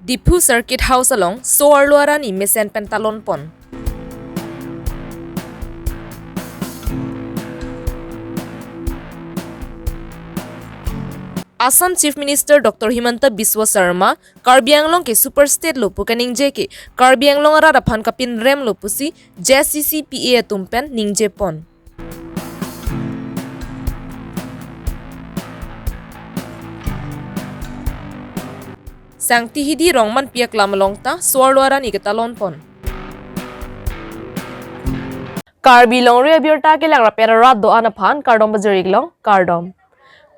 Dipu Circuit House along Soarluara ni Mesen Pentalon Pon. Assam Chief Minister Dr. Himanta Biswa Sarma Karbi Anglong ke Super State lo pukaning je ke Karbi Anglong ara raphan kapin rem lo pusi JCCPA tumpen ningje pon. Sangti hidi rongman piak lamalong ta Soarluara ni ketalon pon. Karbi long re biorta ke lagra pera rat do anaphan kardom bajarig long kardom.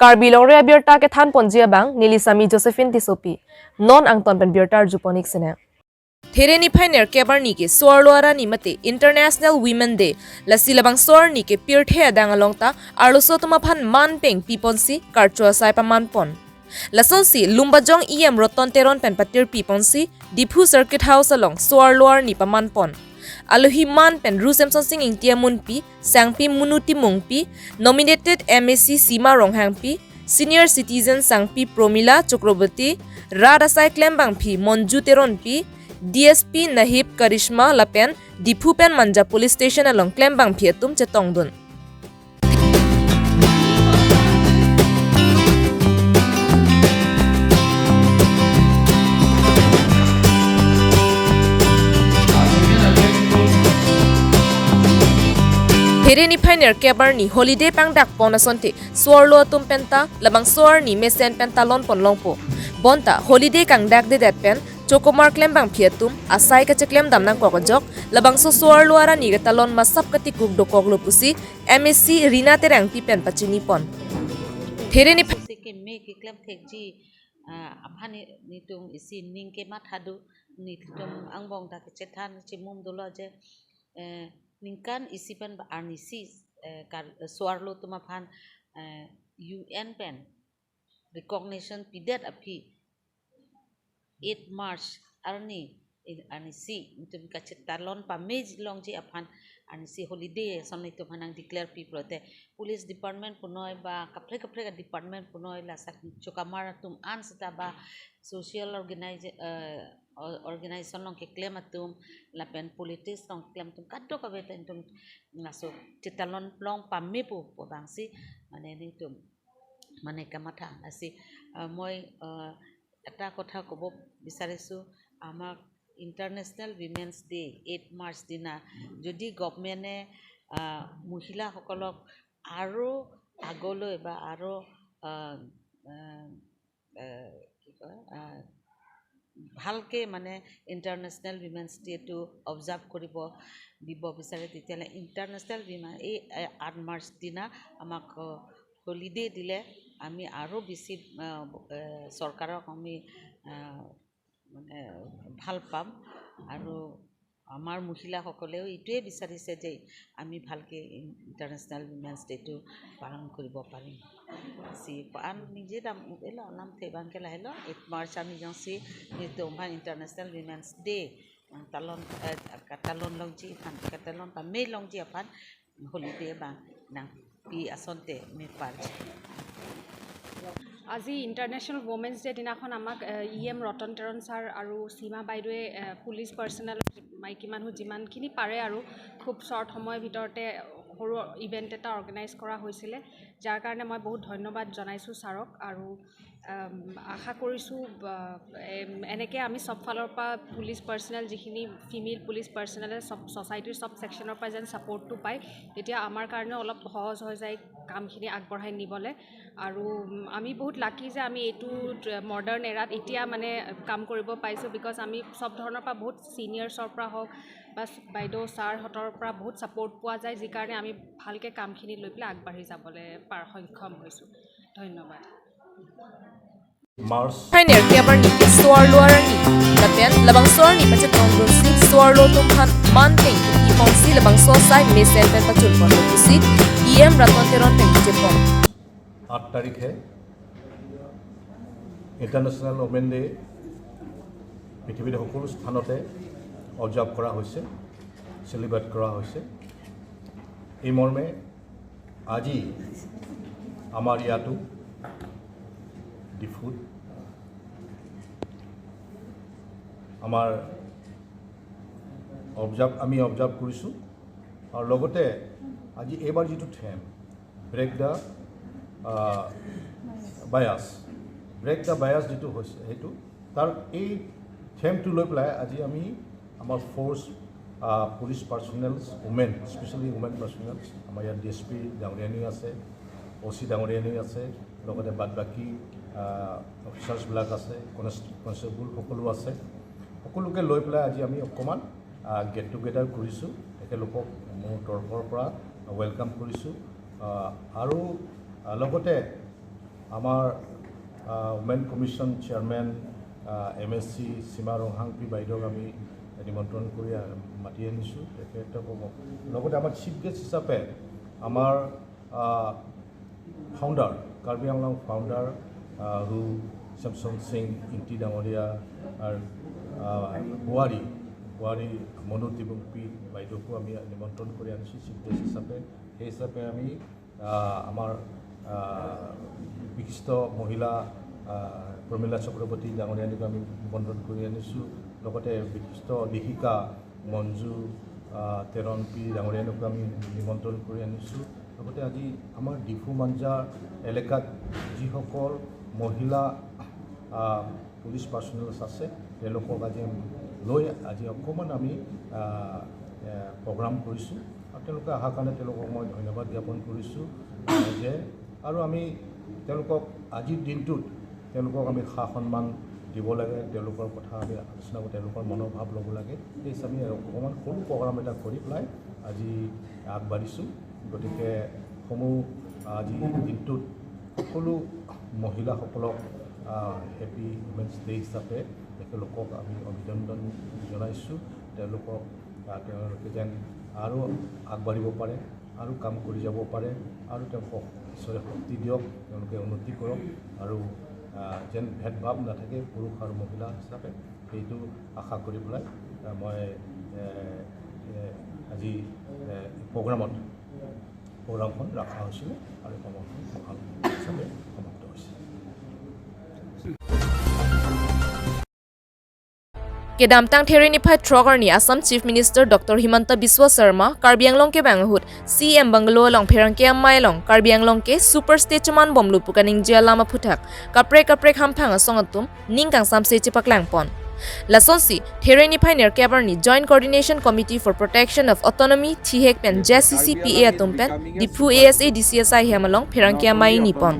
Karbi long re biorta ke than ponjia bang Nilisami Josephine Tisopi non angton pen biortar juponik sene. There ni phainer kebar ni ke Soarluara ni mate International Women Day lasi labang sor ni ke pirthe adang along ta arloso tuma phan man peng piponsi karchua sai pa man pon. Lason si lumbajong iem roton teron pen patir piponsi Dipu Circuit House along Soarluar ni paman pon. Aluhi man pen Rusemson Singing Tiamun pi Sangpi Munuti Mungpi nominated MSc Sima Ronghang pi Senior Citizen Sangpi Promila Chakraborty Radasai Klembang pi Monju Teron pi DSP Nahib Karishma Lapen Dipu pen Manja Police Station along Klembang pi atum chetongdun. Here ni pioneer kebar ni holiday pangdak pon asonte Soarlo tumpenta labang soar ni Mesen pentalon pon longpo bonta holiday kangdak de dat pen chokomar klembang phiatum asai ka cheklem damnang kokojok labang so Soarlo ara ni talon masap kati kuk dokok lopusi MSc Rina terang pi pen pachini pon here ni ke me ke klem thekji aphani nitung isin ning ke mathadu nitum angbong ta ke chethan chimum dolo je ningkan isipan arnisi Soarlo tuma phan UN pen recognition pidet api 8 March arni arnisi intum kacetalon pamej longji aphan arnisi holiday sonai to phanang declare pi prote police department punoi ba kapre ka department punoi la sak chokamar tum ansata ba social organization long ke claim atum la pen politics long claim tum kaddo ka beten tum naso titalon long pamme pu bangsi mane ni tum mane kamatha asi moi eta kotha kobo bisarisu amar International Women's Day 8 March dina jodi government মহিলা সকলক আৰু আগলৈ বা আৰু কি কয় ভালকে মানে international women's day to observe কৰিব দিব বিচাৰে তেতিয়ালে ইন্টাৰনেশ্যনেল উইমেন এই 8 মাৰ্চ দিনা আমাক হলিডে দিলে আমি আৰু বেছি চৰকাৰক আমি মানে ভাল পাম আৰু আমাৰ মহিলাসকলেও ইটোৱে বিচাৰিছে যে আমি ভালকে ইন্টাৰনেশ্যনেল উইমেন্স ডে টো পালন কৰিব পাৰিম si paan nije dam ela nam te bangke la hello 8 March ami jang si itu International Women's Day talon longji kan katalon pa me longji apan holiday bang nang pi asonte me parj আজি international women's day দিনাখন আমাক EM Ratan Teron sir আৰু সীমা বাইদেৱে police personal মাইকী মানুহ যিমানখিনি পাৰে আৰু খুব শ্বৰ্ট সময়ৰ ভিতৰতে সৰু ইভেণ্ট এটা অৰ্গেনাইজ কৰা হৈছিলে যাৰ কাৰণে মই বহুত ধন্যবাদ জনাইছোঁ ছাৰক আৰু আশা কৰিছোঁ এনেকৈ আমি সব ফালৰ পৰা পুলিচ পাৰ্চনেল যিখিনি ফিমেল পুলিচ পাৰ্চনেলে সব ছ'চাইটিৰ সব ছেকশ্যনৰ পৰা যেন ছাপৰ্টটো পায় তেতিয়া আমাৰ কাৰণে অলপ সহজ হৈ যায় কামখিনি আগবঢ়াই নিবলৈ আৰু আমি বহুত লাকি যে আমি এইটো মডাৰ্ণ এৰাত এতিয়া মানে কাম কৰিব পাইছোঁ বিকজ আমি সব ধৰণৰ পৰা বহুত ছিনিয়ৰ্ছৰ পৰা হওক বা বাইদেউ ছাৰহঁতৰ পৰা বহুত ছাপৰ্ট পোৱা যায় যি কাৰণে আমি ভালকৈ কামখিনি লৈ পেলাই আগবাঢ়ি যাবলৈ সক্ষম হৈছোঁ ধন্যবাদ Pioneer kebar ni ke Soarluara ni lapen labang soar ni pachet tongdun si Soarlo tumphan man peng ipongsi labang so sai Mesen pen pachul pon lopusi em raton teron pen jepon 8 তাৰিখে international women day পৃথিৱীৰ সকলো স্থানতে observe কৰা হৈছে celebrate কৰা হৈছে এই মৰ্মে আজি আমাৰ ইয়াতো ডিফুত আমাৰ আমি অবজাৰ্ভ কৰিছোঁ আৰু লগতে আজি এইবাৰ যিটো থিম ব্ৰেক দ্য বায়াছ যিটো হৈছে সেইটো তাৰ এই থিমটো লৈ পেলাই আজি আমি আমাৰ force police personnels women specially women personnels আমাৰ ইয়াত DSP ডাঙৰীয়ানী আছে OC ডাঙৰীয়ানী আছে লগতে বাদ বাকী অফিচাৰ্ছবিলাক আছে কনষ্টেবল সকলো আছে সকলোকে লৈ পেলাই আজি আমি অকণমান গেট টুগেডাৰ কৰিছোঁ তেখেতলোকক মোৰ তৰফৰ পৰা ৱেলকাম কৰিছোঁ আৰু লগতে আমাৰ উমেন কমিশ্যন চেয়াৰমেন MSc সীমা ৰংহাংপি বাইদেউক আমি নিমন্ত্ৰণ কৰি মাতি আনিছোঁ তেখেতক লগতে আমাৰ চিফ গেষ্ট হিচাপে আমাৰ ফাউণ্ডাৰ কাৰ্বি আংলং ফাউণ্ডাৰ ৰু চেমচন সিং ইণ্টি ডাঙৰীয়া আৰু বোৱাৰী মনো তিবুংপি বাইদেউকো আমি নিমন্ত্ৰণ কৰি আনিছোঁ চিফ গেষ্ট হিচাপে সেই হিচাপে আমি আমাৰ বিশিষ্ট মহিলা প্ৰমীলা চক্ৰৱৰ্তী ডাঙৰীয়ানীক আমি নিমন্ত্ৰণ কৰি আনিছোঁ লগতে বিশিষ্ট লেখিকা মঞ্জু তেৰণপি ডাঙৰীয়ানীকো আমি নিমন্ত্ৰণ কৰি আনিছোঁ লগতে আজি আমাৰ ডিফু মাঞ্জাৰ এলেকাত যিসকল মহিলা পুলিচ পাৰ্চনেলছ আছে তেওঁলোকক আজি অকণমান আমি প্ৰগ্ৰাম কৰিছোঁ আৰু তেওঁলোকে অহাৰ কাৰণে তেওঁলোকক মই ধন্যবাদ জ্ঞাপন কৰিছোঁ যে আৰু আমি তেওঁলোকক আজিৰ দিনটোত তেওঁলোকক আমি সা সন্মান দিব লাগে তেওঁলোকৰ কথা আমি আলোচনা কৰি তেওঁলোকৰ মনোভাৱ ল'ব লাগে সেই হিচাপে অকণমান সৰু প্ৰগ্ৰাম এটা কৰি পেলাই আজি আগবাঢ়িছোঁ গতিকে আজি দিনটোত সকলো মহিলাসকলক হেপী উমেন্স ডে হিচাপে তেখেতলোকক আমি অভিনন্দন জনাইছোঁ তেওঁলোকে যেন আৰু আগবাঢ়িব পাৰে আৰু কাম কৰি যাব পাৰে আৰু তেওঁলোকক ঈশ্বৰে শক্তি দিয়ক তেওঁলোকে উন্নতি কৰক আৰু যেন ভেদভাৱ নাথাকে পুৰুষ আৰু মহিলা হিচাপে সেইটো আশা কৰি পেলাই মই আজি প্ৰগ্ৰামখন ৰখা হৈছিলে আৰু প্ৰগ্ৰামখন ভাল হিচাপে সমাপ্ত হৈছে Kedamtang Thereniphai Trogarni Assam Chief Minister Dr. Himanta Biswa Sarma Karbi Anglong ke Banghut CM Bangalo Long Pherangke Mailong Karbi Anglong ke Super State Chaman Bomlu Pukaning Jia Lama Phutak Kapre Hampang Asongatum Ningkang Samse Chipak Langpon Lasonsi Thereniphai Nerkebarni Joint Coordination Committee for Protection of Autonomy Thihek Pen JCCPA Atumpen Dipu ASA DCSI Hemalong Pherangke Mai Nipon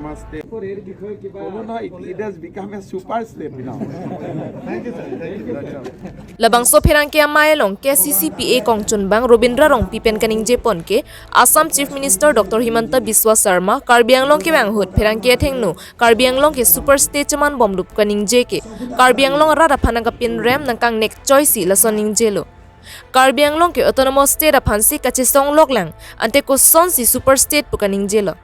Leaders become a super slave now. Thank you, sir. Labangso Pherangke Mailong KCCPA Kongchunbang Robindra Rong Pipen Kaning Jepon ke Assam Chief Minister Dr. Himanta Biswa Sarma Karbi Anglong ke Banghut Pherangke Thengnu Karbi Anglong ke Super State Chaman Bomlup Kaning Jeke Karbi Anglong Rara Phananga Pin Rem Nangkang Nek Choice Lasoning Jelo Karbi Anglong ke Autonomous State Aphansi Kachesong Loklang Ante ko Sonsi Super State Pukaning Jelo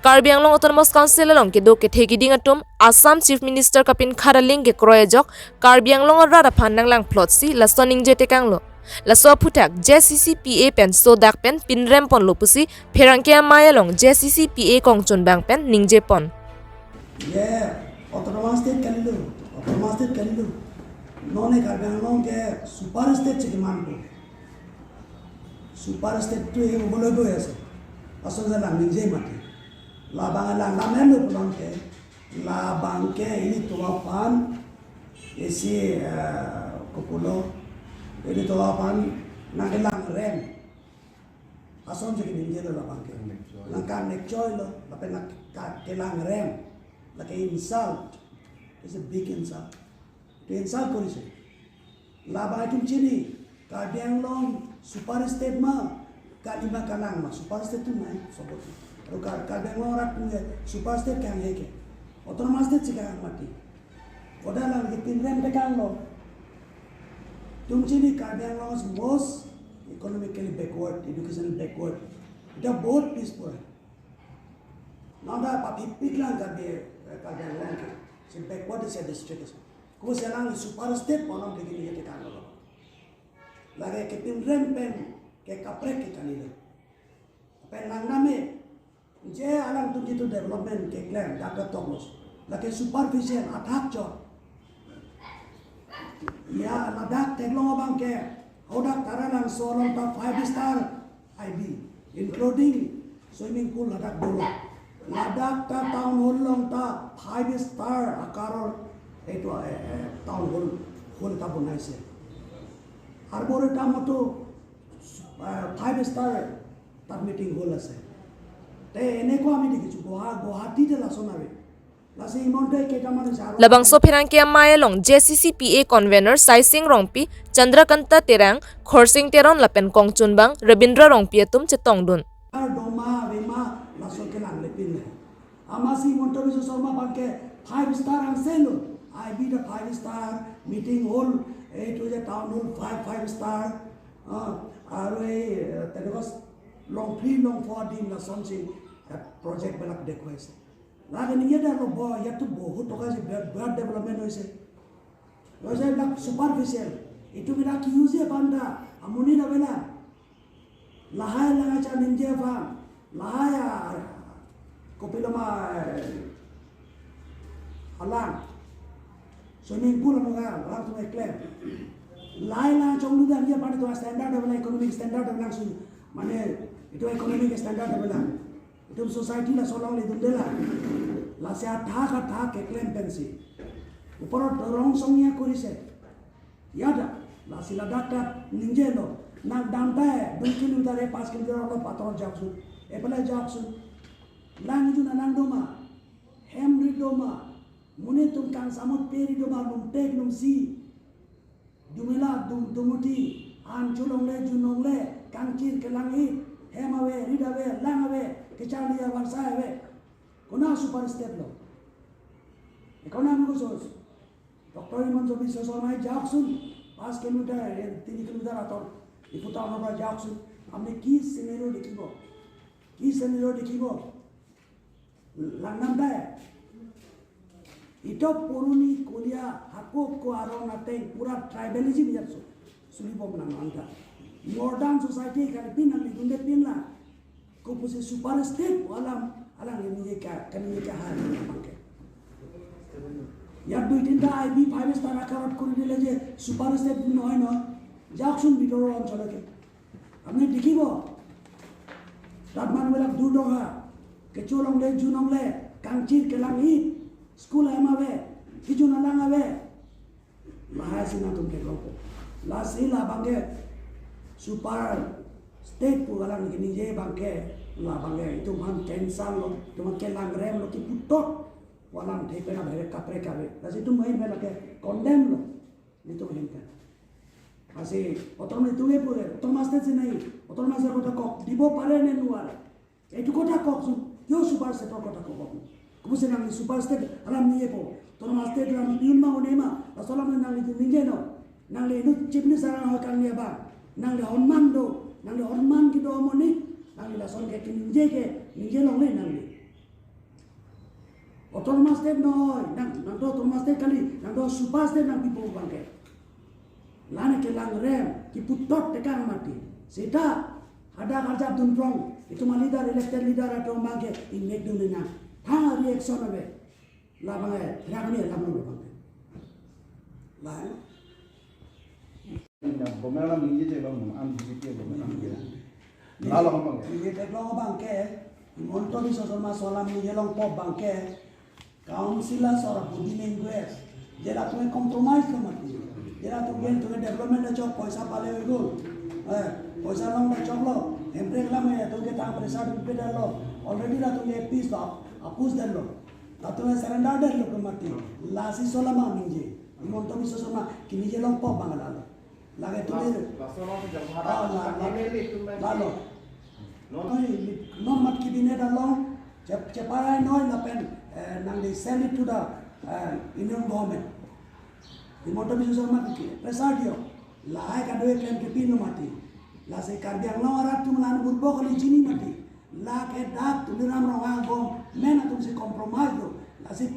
Karbi Anglong Autonomous Council along ke do ke thegiding atum Assam Chief Minister Kapin Kharaling ke kroyajok Karbi Anglong rara phandang lang plotsi lasoning jete kanglo laso phutak JCCPA pen so dak pen pinrem pon lopusi pherangke mayalong JCCPA kongchun bang pen ningje pon Autonomous State kalilu none Karbi Anglong ke super state chikiman super state tu e bolo go ase asal lang ningje mati Labang melu pulang ke labang ke ini tuapan isi kupulo ini tuapan nagelang rem asal jadi ninja lo labang ke langkan nekcoy lo tapi nak kelang rem lagi insult is a big insult itu insult kau sih labang itu ciri Karbi Anglong super state mah kalima kalang mah super state tu mah sebut Karbi Anglong orang punya super state kan lagi, autonomous state sih kan mati. Oda lagi pinrem dekat lo. Tumci ni Karbi Anglong is most economically backward, educationally backward. Itu बहुत peaceful. Nada papi piklan Karbi Anglong ke, si backward is a district. Kau selang super state orang begini je dekat lo. Lagi ke pinrem pen ke kaprek ke kanile. Pen langname je alam tu jitu development ke claim data toklos lagi supervision attack job ya ladak teglong bangke hodak taralang solong ta 5-star IB including swimming pool ladak dulu ladak ta town hall long ta 5-star akaror itu town hall ta bunaise arboretum to 5-star ta meeting hall ase te eneko ami dekichu Guwahati te lasonare lasi imonte ketamane jaro Labang so phirang kia maya long JCCPA convener Saising Rongpi Chandrakanta Terang Khorsing Teron lapen Kongchun bang Rabindra Rongpi atum chetongdun doma vema laso ke lang lepin amasi montobi sorma banke 5-star ang selo I be the 5-star meeting hall to the town hall 5-star arwe tenegos long 4 dim la something project belak dekoise lagi ni ada lo bo ya tu bohut to kasi bird development hoise hoise lak superficial itu bila ki use banda amuni na bela lahai langa cha ninje fa lahai kopiloma alang swimming pool mga lang tu claim lahai la chong lu dan dia pada tu standard bela economic standard langsung mane itu economic standard bela itu society la solong le dundela la se atha ke claim pensi upor dorong songnya kurise yada la sila data ninjelo na damta 2 kilometer 5 kilometer lo pator jaksu e pala jaksu lang ju na lang doma hemri doma mune tum kan samut peri doma lum tek lum si dumela dumuti an chulong le junong le kangkir ke langit hemawe ridawe langawe kecalia warsawe kuna super step lo ekonomi khusus dokter iman jobi sosomai jaksun 5 kilometer 3 kilometer atau iputar nova jaksun amne ki scenario dekibo langnam dai itu puruni kuliah hakuk ko arona teng pura tribalism jaksu sulibom nang anta modern society kan pinang lidunde pinla ko puse super step alam ini ka hal pakai ya 2-3 IB 5-star akarat kori dile je super step noy no jaksun bitor অঞ্চলকে আপনি দেখিব তাত মানুবিলাক দূৰ দহা কেচলংলে জুনংলে কাংচিৰ কেলাঙি school এমাবে কিছু নালাঙাবে লাহাসিনা তুমি গপ লাসিলা বাঙ্গে super state pugalang gini je bangke la bangke itu man tensal lo tuman kelang rem lo ki putot walang thei pena bhare kapre kabe lasi tu mai mela ke condemn lo itu hinka asi otorme tuge pure otormaste se nai otormaste kota kok dibo pare ne nuare itu kota kok su yo super state kota kok kubuse nang super state alam niye po otormaste ram pilma onema asalam nang itu ninjeno nang le itu chipni sarang hokan niya ba nang le horman ki do moni nang le son ke ninje long le nang le otormaste noy nang do otormaste kali nang do super state nang pipo bangke lane ke lang rem ki putot tekan mati sita ada kerja dunprong itu mah leader elected leader atau mangke inek dunena thang reaction abe la bangai rakni la no bangke la Bomela minje je bang am dikit bomela minje. Lalu bang. Ini teglong bangke monto di sosol masalah minje long pop bangke council sora budi language jera tu compromise lo mati jera tu gen tu development acho paisa pale go paisa long na choklo emprek la me tu ke ta presa du lo already la tu ye piece apus dallo la tu surrender dallo mati lasi sola ma minje monto di sosol ma kini je long pop bangala lagi tu lalu non kibine dalong ceparai noy lapen nang di send it to the Indian government di motor bisu sama ki presadio lai ka doe claim ke pino mati la se karbiang no arat tu lan burbo kali jini mati la ke dak tu diram rawang bom mena tu se compromise do la se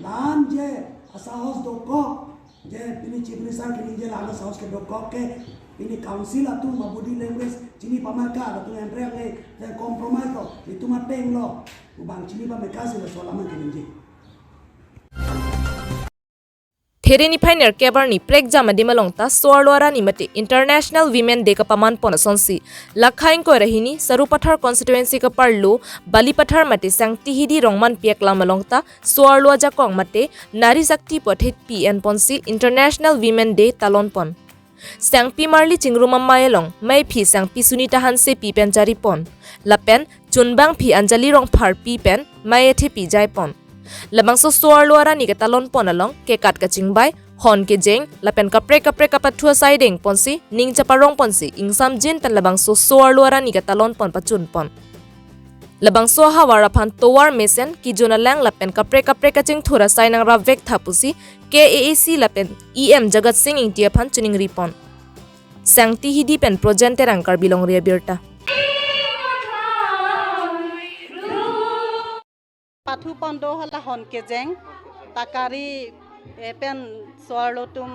lan je asahos do ko je ini chief minister ke ninje la asahos ke do ko ke ini council atu mabudi language chini pamaka atu entre le compromise do itu mateng lo ubang chini pa mekasi lo solama ke ninje khere ni phainer kebar ni prek jama di malongta Suarloara ni mate International Women Day ka paman pon sonsi lakhain ko rahini Sarupathar constituency ka parlo Balipathar mate sangti hidi rongman piakla malongta Suarloa jakong mate Nari Shakti Pathit PN ponsi International Women Day talon pon Sangpi marli chingruma mayelong may phi sangpi sunita hanse pi pen jari pon lapen chunbang phi anjali rong phar pi pen mayethe pi jai pon labang so Suarloara ni ka talon pon along ke kat ka chingbai hon ke jeng lapen kapre kapathua siding ponsi ning chaparong ponsi ingsam jin pen labang so Suarloara ni ka talon pon pachun pon labang so hawara phan towar mesen ki jona lang lapen kapre kaching thura sainang ra vek thapusi KAAC lapen EM Jagat Singh Intia phan chuning ripon sangti hidi pen projente rangkar bilong ria birta Pathu pondo hala hon ke jeng takari pen Suarlotum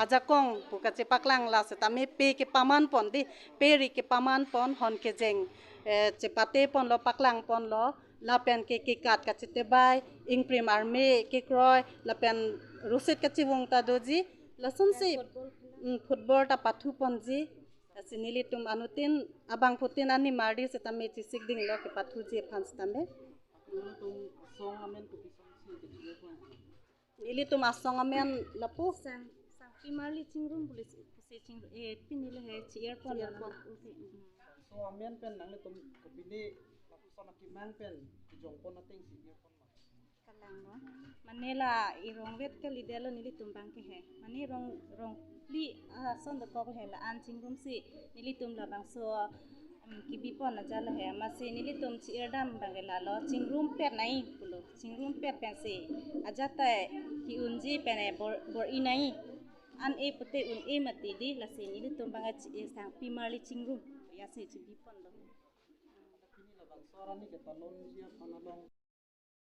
ajakong pukache paklang la se tame pe ke paman pon di peri ke paman pon hon ke jeng cepate pon lo paklang pon lo la pen ke kat ka chite bai ingprim arme ke kroy la pen rusit ka chiwong ta doji lasun si football ta pathu pon ji sinili tum anutin abang putin ani mardi se tame chisik ding lo ke pathu ji phans tame Nili tum asong amen lapu sang pimarli chingrum pulis pusi ching pinile he chier pon So amen pen nang le tum kapini lapu sana kiman pen jong pon nating si ear pon kalang no manela irong vet ke lidelo nili tum bang ke he mani rong li son de kok he la an chingrum si nili tum la bang so kibi pon ajala he masi nili tum chier dam bangela lo chingrum pet nai pulo chingrum pet pen se ajata ki unji pene bor inai an e pute un e mati di la se nili tum banga sang pimarli chingrum ya se chibi pon lo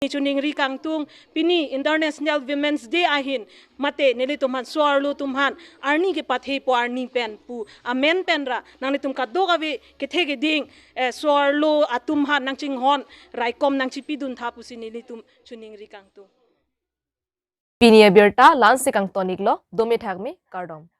chuning ri kang tung pini International Women's Day ahin mate neli tumhan Suarlo tumhan arni ke pathe po arni pen pu amen pen ra nang tum ka doga ve ke thege ding Suarlo atumhan nang ching hon raikom nang chipi dun tha pusi neli tum chuning ri kang tung pinia birta lan se kang tonik lo domi thakme kardom